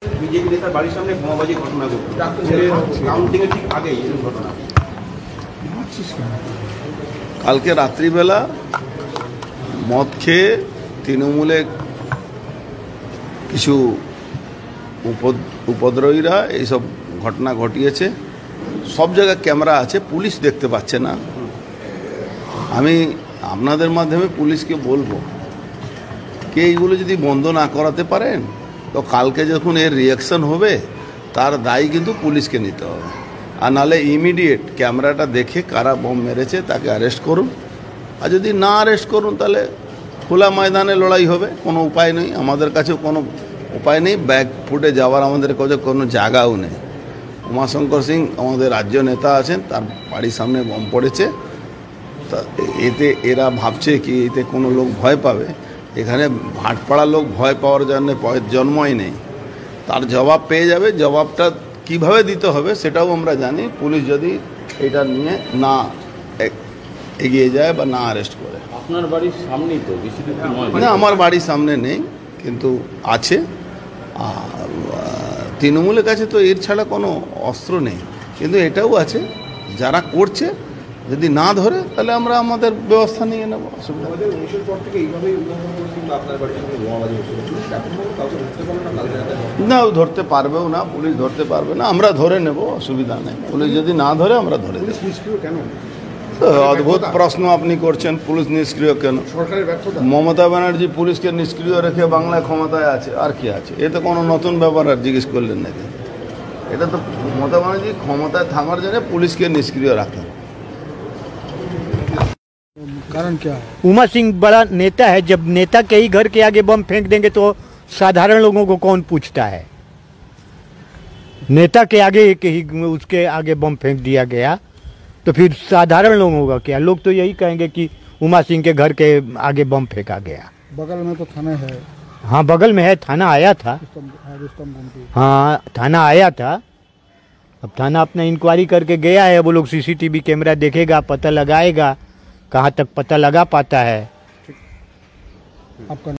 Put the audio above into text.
BJP নেতার বাড়ির সামনে বোমাবাজি ঘটনা ঘটছে, কাউন্টিং এর ঠিক আগেই এই ঘটনা। কালকে রাত্রিবেলা মদ খেয়ে তৃণমূলে কিছু উপদ্রবীরা এইসব ঘটনা ঘটিয়েছে। সব জায়গায় ক্যামেরা আছে, পুলিশ দেখতে পাচ্ছে না। আমি আপনাদের মাধ্যমে পুলিশকে বলবো কে এইগুলো যদি বন্ধ না করাতে পারেন তো কালকে যখন এর রিয়াকশন হবে তার দায়ী কিন্তু পুলিশকে নিতে হবে। আর নাহলে ইমিডিয়েট ক্যামেরাটা দেখে কারা বোম মেরেছে তাকে অ্যারেস্ট করুন। আর যদি না অ্যারেস্ট করুন তাহলে খোলা ময়দানে লড়াই হবে। কোনো উপায় নেই, আমাদের কাছেও কোনো উপায় নেই, ব্যাগ ফুটে যাওয়ার আমাদের কাছে কোনো জায়গাও নেই। উমাশঙ্কর সিং আমাদের রাজ্য নেতা আছেন, তার বাড়ির সামনে বোম পড়েছে। তা এতে এরা ভাবছে কি এতে কোনো লোক ভয় পাবে। এখানে ভাটপাড়ার লোক ভয় পাওয়ার জন্য জন্মই নেই। তার জবাব পেয়ে যাবে। জবাবটা কিভাবে দিতে হবে সেটাও আমরা জানি। পুলিশ যদি এটা নিয়ে না এগিয়ে যায় বা না অ্যারেস্ট করে। আপনার বাড়ির সামনেই তো, বেশি দূর নয়। না, আমার বাড়ির সামনে নেই কিন্তু আছে। আর তৃণমূলের কাছে তো এর ছাড়া কোনো অস্ত্র নেই, কিন্তু এটাও আছে যারা করছে যদি না ধরে তাহলে আমরা আমাদের ব্যবস্থা নিয়ে নেব। অসুবিধা না, ধরতে পারবেও না, পুলিশ ধরতে পারবে না, আমরা ধরে নেব, অসুবিধা নেই। পুলিশ যদি না ধরে আমরা ধরে দেব। অদ্ভুত প্রশ্ন আপনি করছেন, পুলিশ নিষ্ক্রিয় কেন? মমতা ব্যানার্জি পুলিশকে নিষ্ক্রিয় রেখে বাংলায় ক্ষমতায় আছে, আর কি আছে? এ তো কোনো নতুন ব্যাপার আর জিজ্ঞেস করলেন নাকি? এটা তো মমতা ব্যানার্জি ক্ষমতায় থাকার জন্য পুলিশকে নিষ্ক্রিয় রাখেন। कारण क्या है? उमा सिंह बड़ा नेता है। जब नेता के ही घर के आगे बम फेंक देंगे तो साधारण लोगों को कौन पूछता है? नेता के आगे उसके आगे बम फेंक दिया गया तो फिर साधारण लोगों का क्या? लोग तो यही कहेंगे कि उमा सिंह के घर के आगे बम फेंका गया। बगल में तो थाना है। हाँ, बगल में है, थाना आया था। हाँ, थाना आया था। अब थाना अपना इंक्वायरी करके गया है। वो लोग सीसीटीवी कैमरा देखेगा, पता लगाएगा, कहाँ तक पता लगा पाता है। आपका